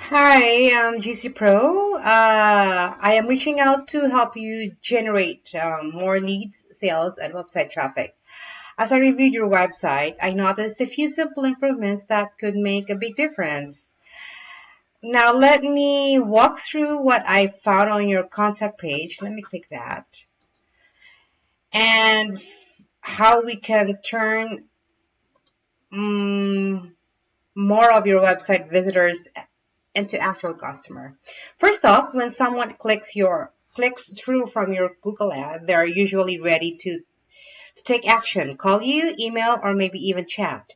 Hi, I'm GC Pro. I am reaching out to help you generate more leads, sales, and website traffic. As I reviewed your website, I noticed a few simple improvements that could make a big difference. Now, let me walk through what I found on your contact page. Let me click that. And how we can turn more of your website visitors into actual customer. First off, when someone clicks through from your Google ad, they're usually ready to take action, call you, email, or maybe even chat.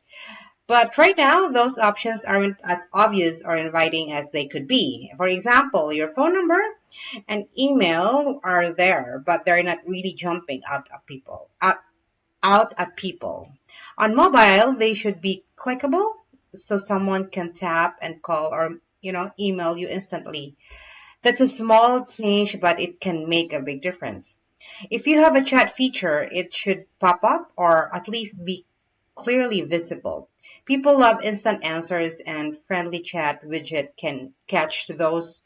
But right now, those options aren't as obvious or inviting as they could be. For example, your phone number and email are there, but they're not really jumping out at people. On mobile, they should be clickable so someone can tap and call or email you instantly. That's a small change, but it can make a big difference. If you have a chat feature, it should pop up or at least be clearly visible. People love instant answers, and friendly chat widget can catch those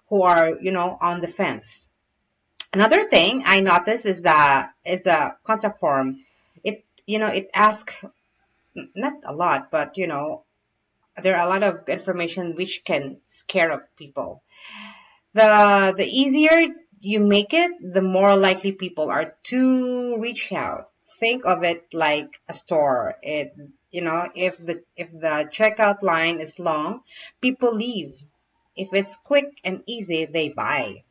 who are, on the fence. Another thing I noticed is the contact form. It asks not a lot, but there are a lot of information which can scare of people. The easier you make it, the more likely people are to reach out. Think of it like a store. If the checkout line is long, people leave. If it's quick and easy, they buy.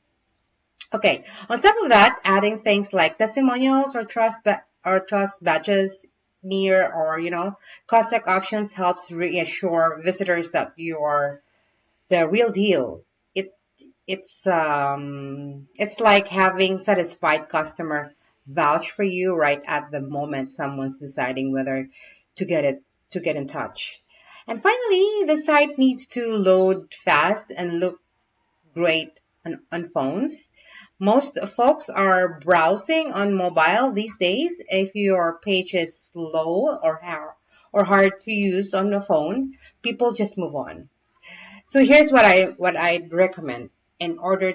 Okay. On top of that, adding things like testimonials or trust badges near or contact options helps reassure visitors that you are the real deal. It's like having satisfied customer vouch for you right at the moment someone's deciding whether to get in touch. And finally, the site needs to load fast and look great on phones. Most folks are browsing on mobile these days. If your page is slow or hard to use on the phone, people just move on. So here's what I'd recommend in order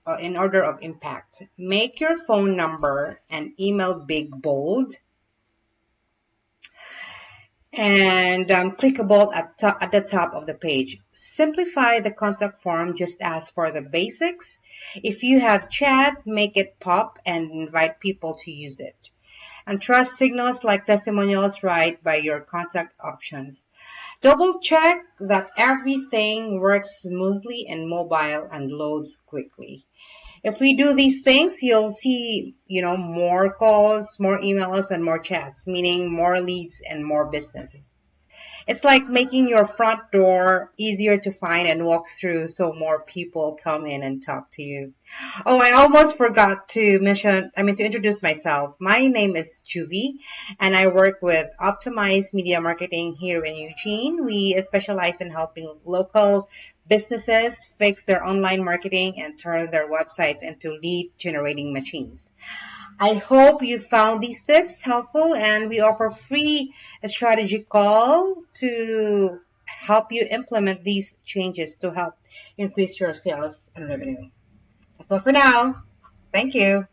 of impact. Make your phone number and email big, bold, and clickable at the top of the page. Simplify the contact form. Just ask for the basics. If you have chat, make it pop and invite people to use it. And trust signals like testimonials right by your contact options. Double check that everything works smoothly in mobile and loads quickly. If we do these things, you'll see, more calls, more emails, and more chats, meaning more leads and more businesses. It's like making your front door easier to find and walk through so more people come in and talk to you. Oh, I almost forgot to to introduce myself. My name is Juvie, and I work with Optimized Media Marketing here in Eugene. We specialize in helping local businesses fix their online marketing and turn their websites into lead generating machines. I hope you found these tips helpful, and we offer free strategy call to help you implement these changes to help increase your sales and revenue. That's all for now. Thank you.